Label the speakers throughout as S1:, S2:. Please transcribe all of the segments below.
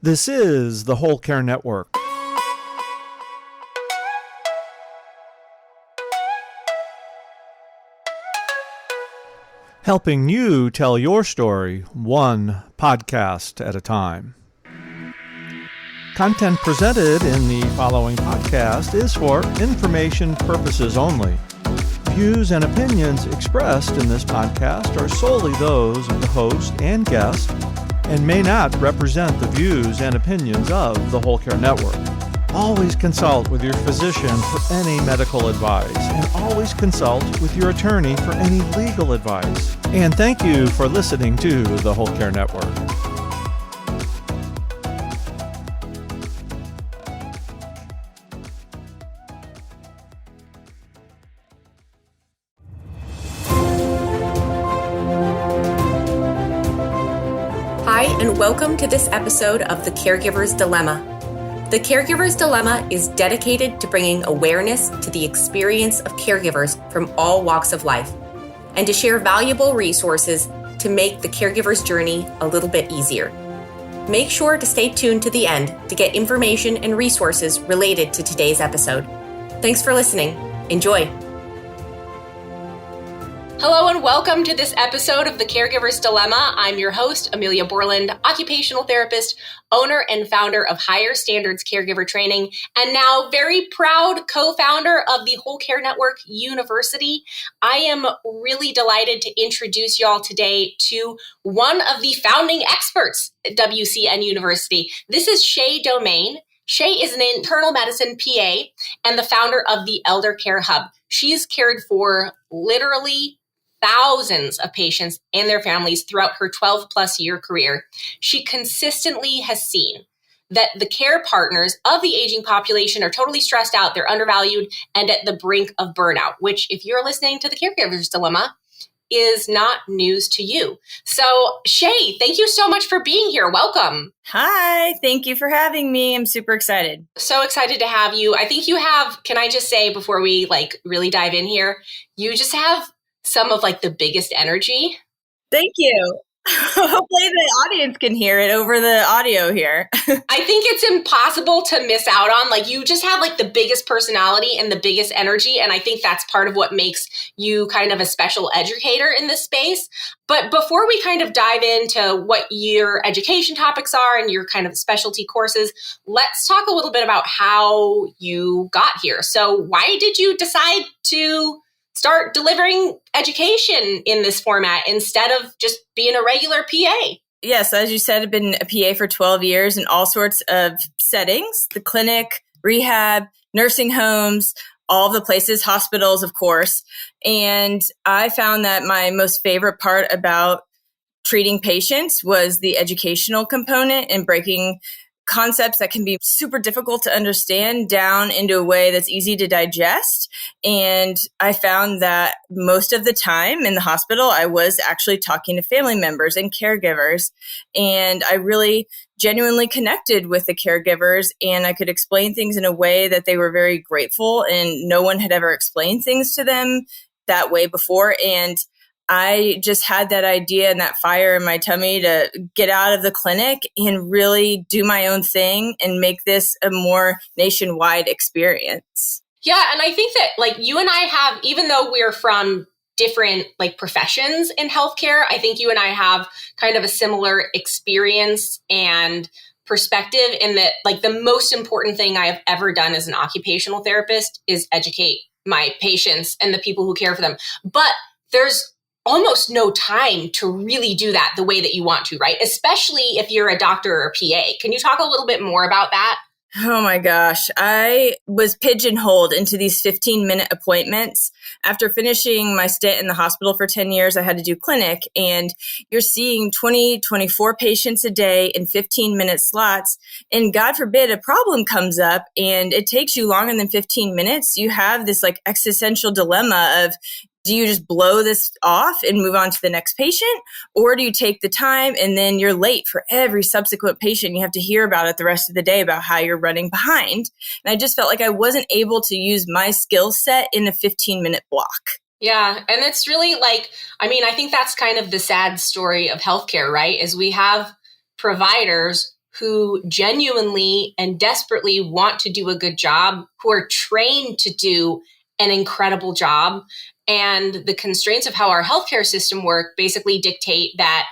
S1: This is the Whole Care Network. Helping you tell your story one podcast at a time. Content presented in the following podcast is for information purposes only. Views and opinions expressed in this podcast are solely those of the host and guest and may not represent the views and opinions of the Whole Care Network. Always consult with your physician for any medical advice, and always consult with your attorney for any legal advice. And thank you for listening to the Whole Care Network.
S2: Hi, and welcome to this episode of The Caregiver's Dilemma. The Caregiver's Dilemma is dedicated to bringing awareness to the experience of caregivers from all walks of life, and to share valuable resources to make the caregiver's journey a little bit easier. Make sure to stay tuned to the end to get information and resources related to today's episode. Thanks for listening. Enjoy. Hello and welcome to this episode of The Caregiver's Dilemma. I'm your host, Amelia Borland, occupational therapist, owner and founder of Higher Standards Caregiver Training, and now very proud co-founder of the Whole Care Network University. I am really delighted to introduce y'all today to one of the founding experts at WCN University. This is Shay Domangue. Shay is an internal medicine PA and the founder of the Elder Care Hub. She's cared for literally thousands of patients and their families throughout her 12-plus year career. She consistently has seen that the care partners of the aging population are totally stressed out, they're undervalued, and at the brink of burnout, which, if you're listening to The Caregiver's Dilemma, is not news to you. So, Shay, thank you so much for being here. Welcome.
S3: Hi, thank you for having me. I'm super excited.
S2: So excited to have you. I think you have, can I just say before we really dive in here, you just have some of the biggest energy.
S3: Thank you. Hopefully the audience can hear it over the audio here.
S2: I think it's impossible to miss out on. You just have the biggest personality and the biggest energy. And I think that's part of what makes you kind of a special educator in this space. But before we kind of dive into what your education topics are and your kind of specialty courses, let's talk a little bit about how you got here. So why did you decide to start delivering education in this format instead of just being a regular PA?
S3: Yes, as you said, I've been a PA for 12 years in all sorts of settings, the clinic, rehab, nursing homes, all the places, hospitals, of course. And I found that my most favorite part about treating patients was the educational component and breaking concepts that can be super difficult to understand down into a way that's easy to digest. And I found that most of the time in the hospital, I was actually talking to family members and caregivers. And I really genuinely connected with the caregivers, and I could explain things in a way that they were very grateful, and no one had ever explained things to them that way before. And I just had that idea and that fire in my tummy to get out of the clinic and really do my own thing and make this a more nationwide experience.
S2: Yeah, and I think that you and I have, even though we're from different professions in healthcare, I think you and I have kind of a similar experience and perspective in that the most important thing I have ever done as an occupational therapist is educate my patients and the people who care for them. But there's almost no time to really do that the way that you want to, right? Especially if you're a doctor or a PA. Can you talk a little bit more about that?
S3: Oh my gosh. I was pigeonholed into these 15-minute appointments. After finishing my stint in the hospital for 10 years, I had to do clinic, and you're seeing 20, 24 patients a day in 15-minute slots. And God forbid a problem comes up and it takes you longer than 15 minutes. You have this existential dilemma of, do you just blow this off and move on to the next patient? Or do you take the time and then you're late for every subsequent patient? You have to hear about it the rest of the day about how you're running behind. And I just felt like I wasn't able to use my skill set in a 15-minute block.
S2: Yeah. And it's really I think that's kind of the sad story of healthcare, right? Is we have providers who genuinely and desperately want to do a good job, who are trained to do an incredible job. And the constraints of how our healthcare system work basically dictate that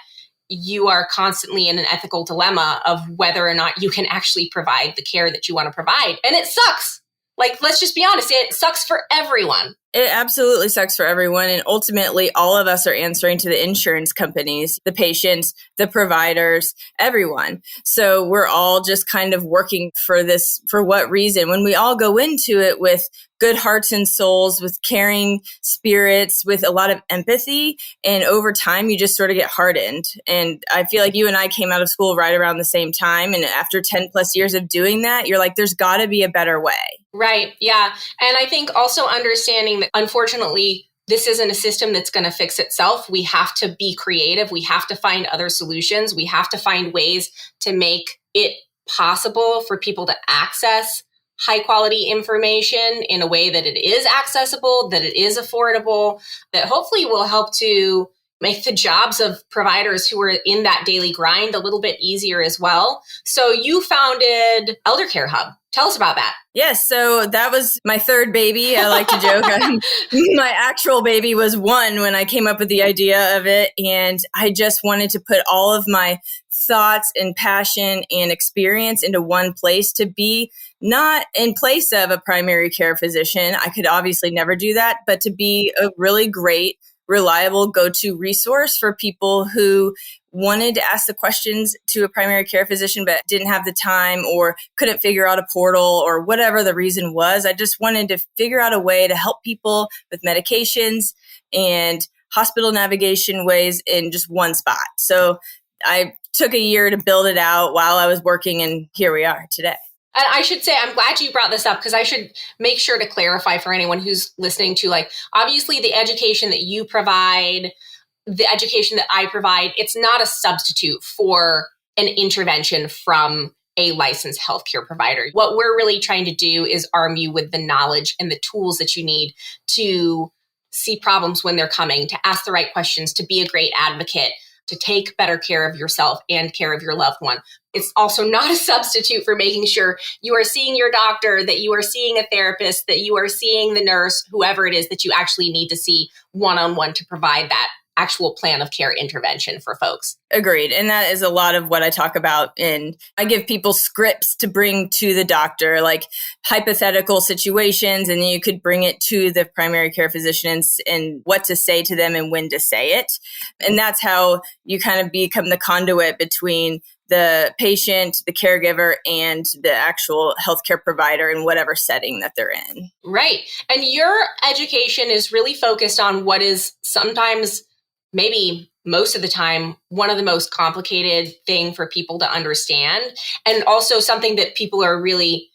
S2: you are constantly in an ethical dilemma of whether or not you can actually provide the care that you want to provide. And it sucks. Like, let's just be honest, it sucks for everyone.
S3: It absolutely sucks for everyone. And ultimately, all of us are answering to the insurance companies, the patients, the providers, everyone. So we're all just kind of working for this. For what reason? When we all go into it with good hearts and souls, with caring spirits, with a lot of empathy, and over time, you just sort of get hardened. And I feel like you and I came out of school right around the same time. And after 10 plus years of doing that, you're like, there's got to be a better way.
S2: Right. Yeah. And I think also understanding that, unfortunately, this isn't a system that's going to fix itself. We have to be creative. We have to find other solutions. We have to find ways to make it possible for people to access high quality information in a way that it is accessible, that it is affordable, that hopefully will help to make the jobs of providers who are in that daily grind a little bit easier as well. So you founded Elder Care Hub. Tell us about that.
S3: Yes, so that was my third baby. I like to joke. My actual baby was one when I came up with the idea of it. And I just wanted to put all of my thoughts and passion and experience into one place, to be not in place of a primary care physician. I could obviously never do that, but to be a really great, reliable go-to resource for people who wanted to ask the questions to a primary care physician but didn't have the time or couldn't figure out a portal or whatever the reason was. I just wanted to figure out a way to help people with medications and hospital navigation ways in just one spot. So I took a year to build it out while I was working, and here we are today.
S2: And I should say, I'm glad you brought this up, because I should make sure to clarify for anyone who's listening to, like, obviously the education that you provide, the education that I provide, it's not a substitute for an intervention from a licensed healthcare provider. What we're really trying to do is arm you with the knowledge and the tools that you need to see problems when they're coming, to ask the right questions, to be a great advocate, to take better care of yourself and care of your loved one. It's also not a substitute for making sure you are seeing your doctor, that you are seeing a therapist, that you are seeing the nurse, whoever it is that you actually need to see one-on-one to provide that actual plan of care intervention for folks.
S3: Agreed. And that is a lot of what I talk about. And I give people scripts to bring to the doctor, like hypothetical situations, and you could bring it to the primary care physicians and what to say to them and when to say it. And that's how you kind of become the conduit between the patient, the caregiver, and the actual healthcare provider in whatever setting that they're in.
S2: Right. And your education is really focused on what is sometimes, maybe most of the time, one of the most complicated thing for people to understand. And also something that people are really,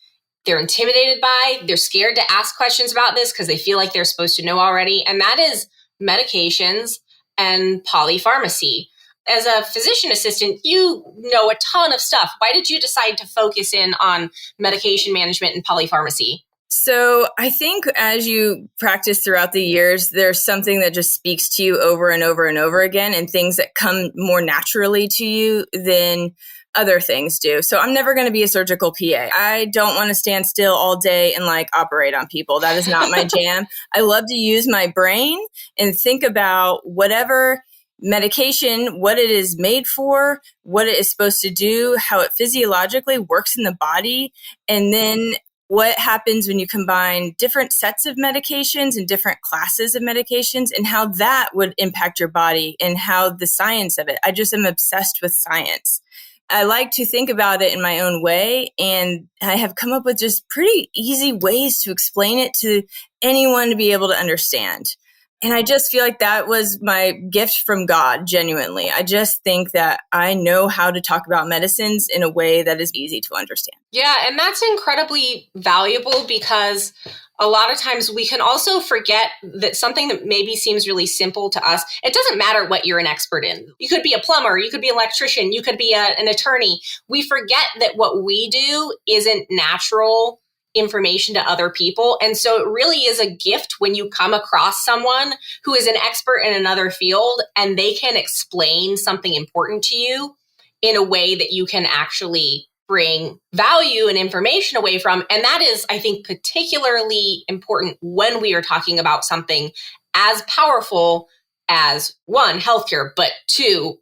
S2: they're intimidated by. They're scared to ask questions about this because they feel like they're supposed to know already. And that is medications and polypharmacy. As a physician assistant, you know a ton of stuff. Why did you decide to focus in on medication management and polypharmacy?
S3: So I think as you practice throughout the years, there's something that just speaks to you over and over and over again, and things that come more naturally to you than other things do. So I'm never going to be a surgical PA. I don't want to stand still all day and like operate on people. That is not my jam. I love to use my brain and think about whatever medication, what it is made for, what it is supposed to do, how it physiologically works in the body, and then what happens when you combine different sets of medications and different classes of medications, and how that would impact your body and how the science of it. I just am obsessed with science. I like to think about it in my own way, and I have come up with just pretty easy ways to explain it to anyone to be able to understand. And I just feel like that was my gift from God, genuinely. I just think that I know how to talk about medicines in a way that is easy to understand.
S2: Yeah, and that's incredibly valuable, because a lot of times we can also forget that something that maybe seems really simple to us, it doesn't matter what you're an expert in. You could be a plumber, you could be an electrician, you could be an attorney. We forget that what we do isn't natural information to other people. And so it really is a gift when you come across someone who is an expert in another field and they can explain something important to you. in a way that you can actually bring value and information away from. And that is, I think, particularly important when we are talking about something as powerful as one, healthcare, but two,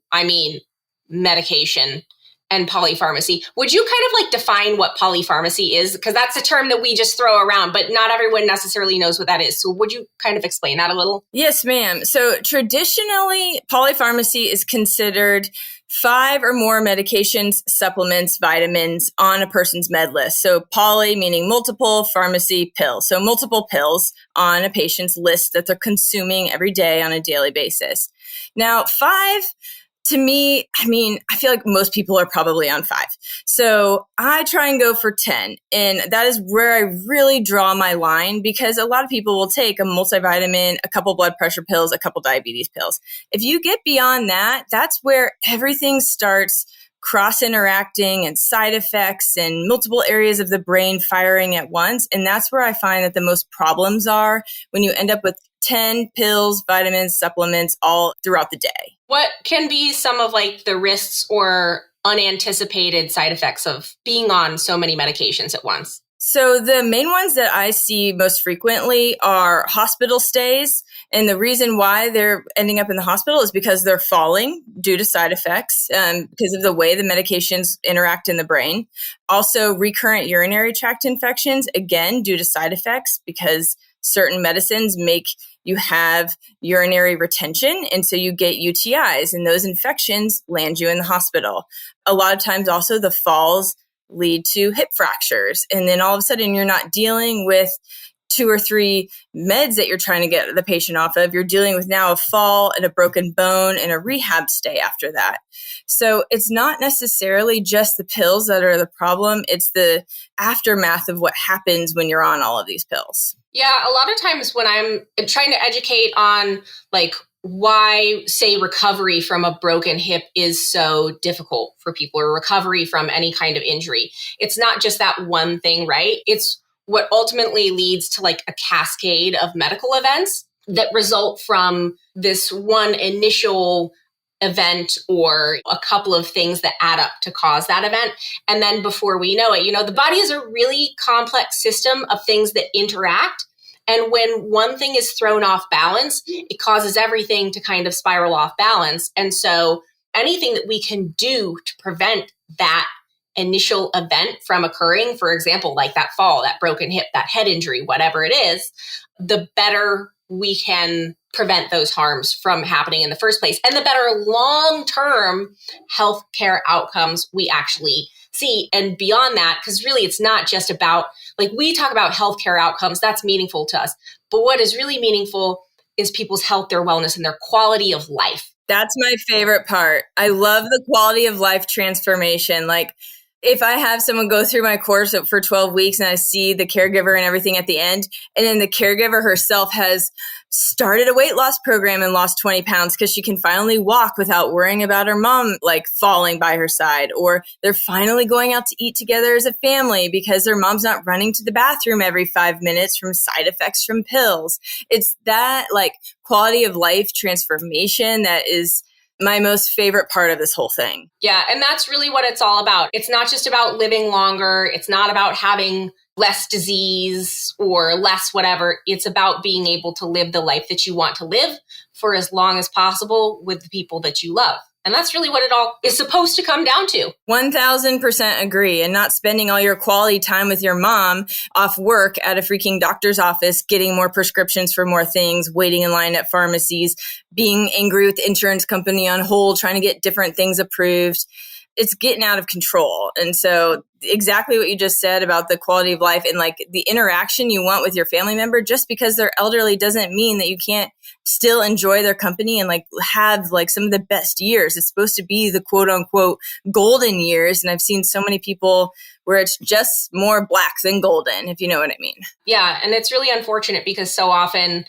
S2: medication and polypharmacy. Would you kind of define what polypharmacy is? Because that's a term that we just throw around, but not everyone necessarily knows what that is. So would you kind of explain that a little?
S3: Yes, ma'am. So traditionally, polypharmacy is considered 5 or more medications, supplements, vitamins on a person's med list. So poly meaning multiple, pharmacy, pills. So multiple pills on a patient's list that they're consuming every day on a daily basis. Now, 5, to me, I feel like most people are probably on 5. So I try and go for 10. And that is where I really draw my line, because a lot of people will take a multivitamin, a couple blood pressure pills, a couple diabetes pills. If you get beyond that, that's where everything starts cross-interacting and side effects and multiple areas of the brain firing at once. And that's where I find that the most problems are, when you end up with 10 pills, vitamins, supplements all throughout the day.
S2: What can be some of the risks or unanticipated side effects of being on so many medications at once?
S3: So the main ones that I see most frequently are hospital stays. And the reason why they're ending up in the hospital is because they're falling due to side effects, because of the way the medications interact in the brain. Also, recurrent urinary tract infections, again, due to side effects, because certain medicines make you have urinary retention, and so you get UTIs, and those infections land you in the hospital. A lot of times also the falls lead to hip fractures, and then all of a sudden you're not dealing with 2 or 3 meds that you're trying to get the patient off of. You're dealing with now a fall and a broken bone and a rehab stay after that. So it's not necessarily just the pills that are the problem. It's the aftermath of what happens when you're on all of these pills.
S2: Yeah, a lot of times when I'm trying to educate on why, say, recovery from a broken hip is so difficult for people, or recovery from any kind of injury, it's not just that one thing, right? It's what ultimately leads to a cascade of medical events that result from this one initial event or a couple of things that add up to cause that event. And then before we know it, the body is a really complex system of things that interact. And when one thing is thrown off balance, it causes everything to kind of spiral off balance. And so anything that we can do to prevent that initial event from occurring, for example, like that fall, that broken hip, that head injury, whatever it is, the better we can prevent those harms from happening in the first place, and the better long-term healthcare outcomes we actually see. And beyond that, because really it's not just about, we talk about healthcare outcomes, that's meaningful to us. But what is really meaningful is people's health, their wellness, and their quality of life.
S3: That's my favorite part. I love the quality of life transformation. If I have someone go through my course for 12 weeks and I see the caregiver and everything at the end, and then the caregiver herself has started a weight loss program and lost 20 pounds because she can finally walk without worrying about her mom falling by her side, or they're finally going out to eat together as a family because their mom's not running to the bathroom every 5 minutes from side effects from pills. It's that quality of life transformation that is my most favorite part of this whole thing.
S2: Yeah, and that's really what it's all about. It's not just about living longer. It's not about having less disease or less whatever. It's about being able to live the life that you want to live for as long as possible with the people that you love. And that's really what it all is supposed to come down to.
S3: 1000% agree. And not spending all your quality time with your mom off work at a freaking doctor's office, getting more prescriptions for more things, waiting in line at pharmacies, being angry with the insurance company on hold, trying to get different things approved. It's getting out of control. And so exactly what you just said about the quality of life and the interaction you want with your family member, just because they're elderly doesn't mean that you can't still enjoy their company and have some of the best years. It's supposed to be the quote unquote golden years. And I've seen so many people where it's just more black than golden, if you know what I mean.
S2: Yeah. And it's really unfortunate because so often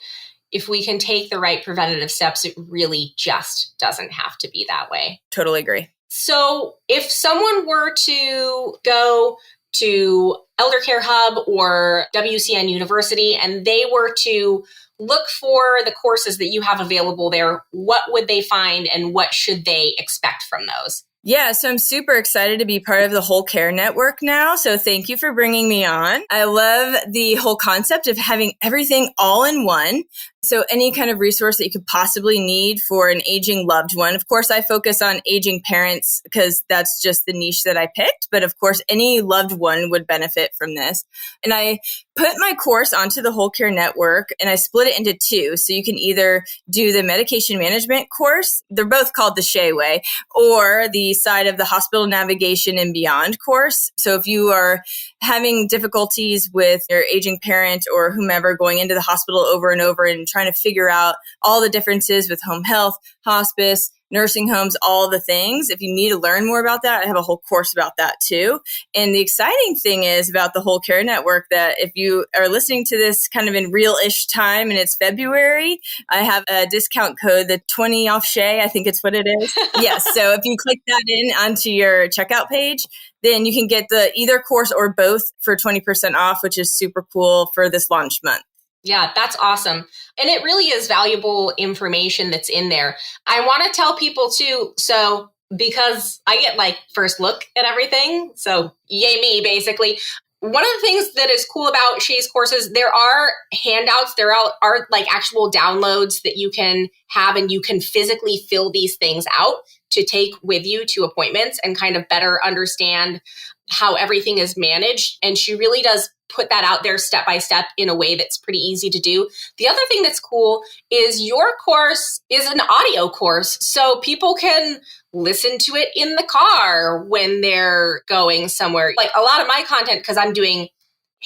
S2: if we can take the right preventative steps, it really just doesn't have to be that way.
S3: Totally agree.
S2: So if someone were to go to Elder Care Hub or WCN University and they were to look for the courses that you have available there, what would they find and what should they expect from those?
S3: Yeah, so I'm super excited to be part of the Whole Care Network now. So thank you for bringing me on. I love the whole concept of having everything all in one. So any kind of resource that you could possibly need for an aging loved one. Of course, I focus on aging parents because that's just the niche that I picked. But of course, any loved one would benefit from this. And I put my course onto the Whole Care Network and I split it into two. So you can either do the medication management course. They're both called the Shay Way, or the side of the hospital navigation and beyond course. So if you are having difficulties with your aging parent or whomever going into the hospital over and over and trying to figure out all the differences with home health, hospice, nursing homes, all the things. If you need to learn more about that, I have a whole course about that too. And the exciting thing is about the Whole Care Network that if you are listening to this kind of in real-ish time and it's February, I have a discount code, the 20 off Shay, I think it's what it is. Yes. So if you click that in onto your checkout page, then you can get the either course or both for 20% off, which is super cool for this launch month.
S2: Yeah, that's awesome. And it really is valuable information that's in there. I want to tell people too, so because I get like first look at everything, so yay me, basically. One of the things that is cool about Shay's courses, there are handouts, there are like actual downloads that you can have and you can physically fill these things out to take with you to appointments and kind of better understand how everything is managed. And she really does put that out there step by step in a way that's pretty easy to do. The other thing that's cool is your course is an audio course. So people can listen to it in the car when they're going somewhere. Like a lot of my content, because I'm doing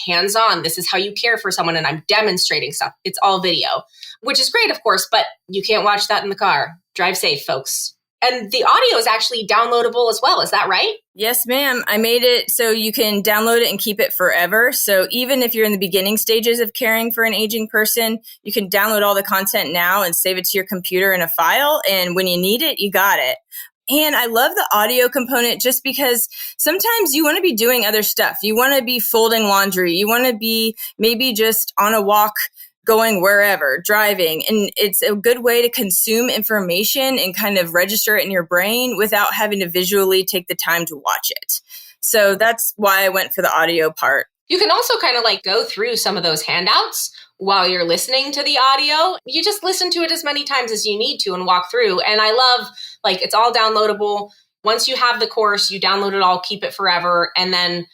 S2: hands-on, this is how you care for someone, and I'm demonstrating stuff. It's all video, which is great, of course, but you can't watch that in the car. Drive safe, folks. And the audio is actually downloadable as well. Is that right?
S3: Yes, ma'am. I made it so you can download it and keep it forever. So even if you're in the beginning stages of caring for an aging person, you can download all the content now and save it to your computer in a file. And when you need it, you got it. And I love the audio component just because sometimes you want to be doing other stuff. You want to be folding laundry. You want to be maybe just on a walk going wherever, driving. And it's a good way to consume information and kind of register it in your brain without having to visually take the time to watch it. So that's why I went for the audio part.
S2: You can also kind of like go through some of those handouts while you're listening to the audio. You just listen to it as many times as you need to and walk through. And I love, like, it's all downloadable. Once you have the course, you download it all, keep it forever, and then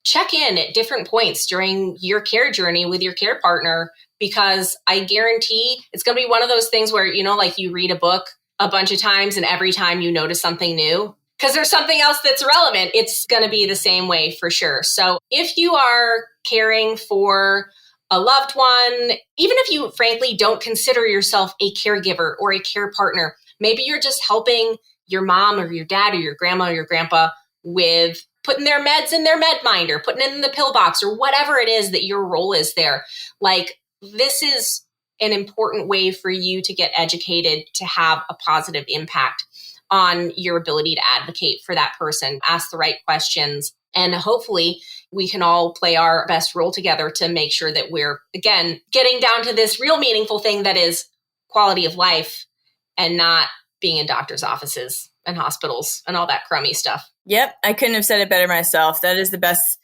S2: check in at different points during your care journey with your care partner, because I guarantee it's going to be one of those things where, you know, like you read a book a bunch of times and every time you notice something new because there's something else that's relevant. It's going to be the same way for sure. So if you are caring for a loved one, even if you frankly don't consider yourself a caregiver or a care partner, maybe you're just helping your mom or your dad or your grandma or your grandpa with putting their meds in their med minder, putting it in the pill box, or whatever it is that your role is there. Like, this is an important way for you to get educated, to have a positive impact on your ability to advocate for that person, ask the right questions, and hopefully we can all play our best role together to make sure that we're, again, getting down to this real meaningful thing that is quality of life and not being in doctors' offices and hospitals and all that crummy stuff.
S3: Yep, I couldn't have said it better myself. That is the best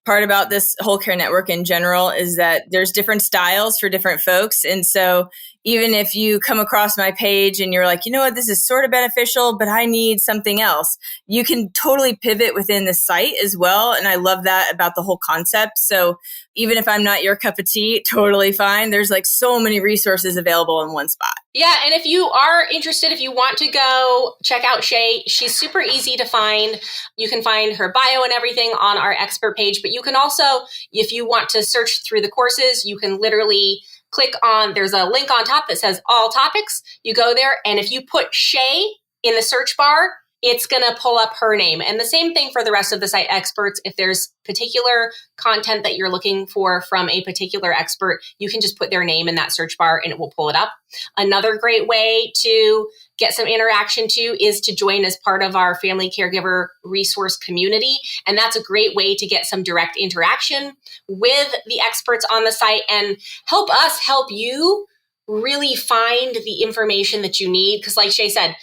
S3: part about this Whole Care Network in general, is that there's different styles for different folks. And so even if you come across my page and you're like, you know what, this is sort of beneficial, but I need something else, you can totally pivot within the site as well. And I love that about the whole concept. So even if I'm not your cup of tea, totally fine. There's like so many resources available in one spot.
S2: Yeah, and if you are interested, if you want to go check out Shay, she's super easy to find. You can find her bio and everything on our expert page, but you can also, if you want to search through the courses, you can literally click on, there's a link on top that says all topics. You go there, and if you put Shay in the search bar, it's going to pull up her name. And the same thing for the rest of the site experts. If there's particular content that you're looking for from a particular expert, you can just put their name in that search bar and it will pull it up. Another great way to get some interaction too is to join as part of our family caregiver resource community. And that's a great way to get some direct interaction with the experts on the site and help us help you really find the information that you need. Because like Shay said,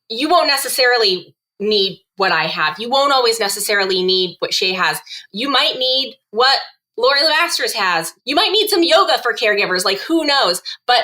S2: you won't necessarily need what I have. You won't always necessarily need what Shay has. You might need what Lori Lemasters has. You might need some yoga for caregivers, like who knows? But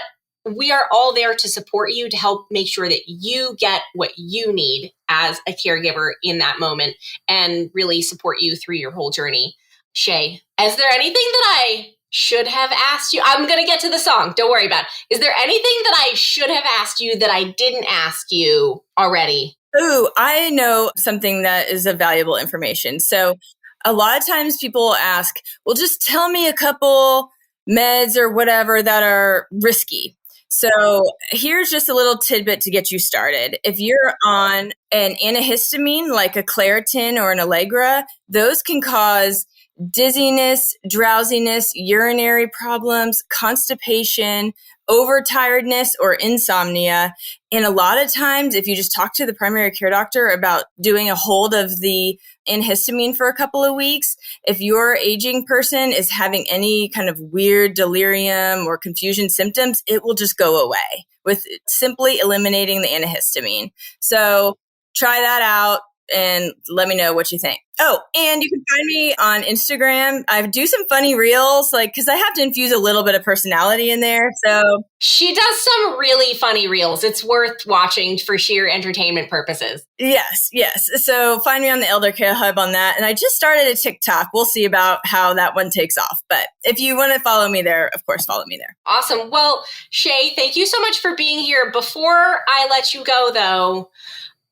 S2: we are all there to support you, to help make sure that you get what you need as a caregiver in that moment and really support you through your whole journey. Shay, is there anything that I should have asked you? I'm going to get to the song. Don't worry about it. Is there anything that I should have asked you that I didn't ask you already?
S3: Ooh, I know something that is of valuable information. So a lot of times people ask, well, just tell me a couple meds or whatever that are risky. So here's just a little tidbit to get you started. If you're on an antihistamine like a Claritin or an Allegra, those can cause dizziness, drowsiness, urinary problems, constipation, overtiredness, or insomnia. And a lot of times, if you just talk to the primary care doctor about doing a hold of the antihistamine for a couple of weeks, if your aging person is having any kind of weird delirium or confusion symptoms, it will just go away with simply eliminating the antihistamine. So try that out and let me know what you think. Oh, and you can find me on Instagram. I do some funny reels, because I have to infuse a little bit of personality in there. So
S2: she does some really funny reels. It's worth watching for sheer entertainment purposes.
S3: Yes. So find me on the Elder Care Hub on that. And I just started a TikTok. We'll see about how that one takes off. But if you want to follow me there, of course, follow me there.
S2: Awesome. Well, Shay, thank you so much for being here. Before I let you go, though,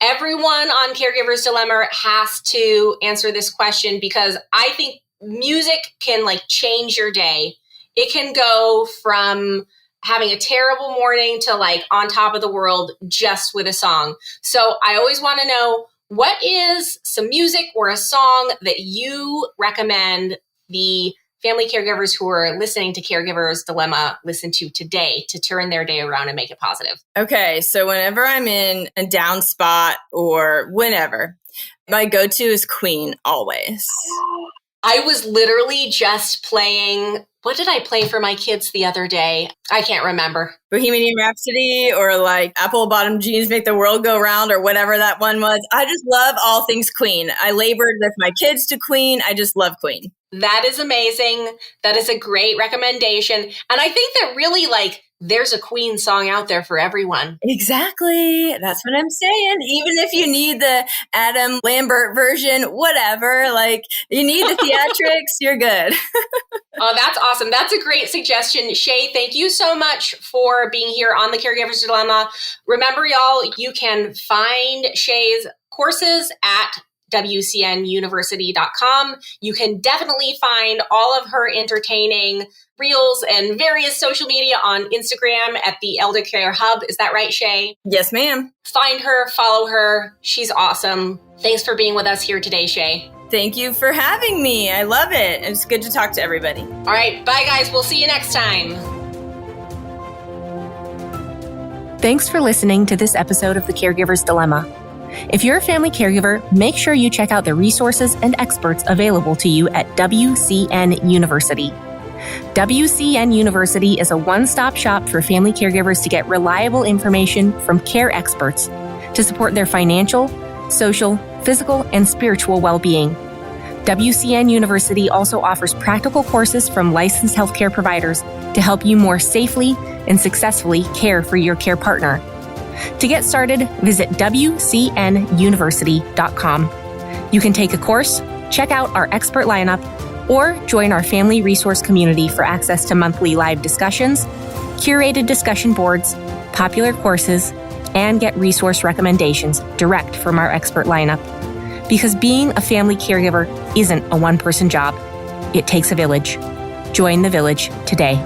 S2: everyone on Caregiver's Dilemma has to answer this question, because I think music can change your day. It can go from having a terrible morning to on top of the world just with a song. So I always want to know, what is some music or a song that you recommend the family caregivers who are listening to Caregiver's Dilemma listen to today to turn their day around and make it positive?
S3: Okay, so whenever I'm in a down spot or whenever, my go-to is Queen, always.
S2: I was literally just playing, what did I play for my kids the other day? I can't remember.
S3: Bohemian Rhapsody or Apple Bottom Jeans Make the World Go Round or whatever that one was. I just love all things Queen. I labored with my kids to Queen. I just love Queen.
S2: That is amazing. That is a great recommendation. And I think that really there's a Queen song out there for everyone.
S3: Exactly. That's what I'm saying. Even if you need the Adam Lambert version, whatever, you need the theatrics, you're good.
S2: Oh, that's awesome. That's a great suggestion. Shay, thank you so much for being here on the Caregiver's Dilemma. Remember, y'all, you can find Shay's courses at WCNuniversity.com. You can definitely find all of her entertaining reels and various social media on Instagram at the Elder Care Hub. Is that right, Shay?
S3: Yes, ma'am.
S2: Find her, follow her. She's awesome. Thanks for being with us here today, Shay.
S3: Thank you for having me. I love it. It's good to talk to everybody.
S2: All right. Bye, guys. We'll see you next time.
S4: Thanks for listening to this episode of The Caregiver's Dilemma. If you're a family caregiver, make sure you check out the resources and experts available to you at WCN University. WCN University is a one-stop shop for family caregivers to get reliable information from care experts to support their financial, social, physical, and spiritual well-being. WCN University also offers practical courses from licensed healthcare providers to help you more safely and successfully care for your care partner. To get started, visit WCNuniversity.com. You can take a course, check out our expert lineup, or join our family resource community for access to monthly live discussions, curated discussion boards, popular courses, and get resource recommendations direct from our expert lineup. Because being a family caregiver isn't a one-person job. It takes a village. Join the village today.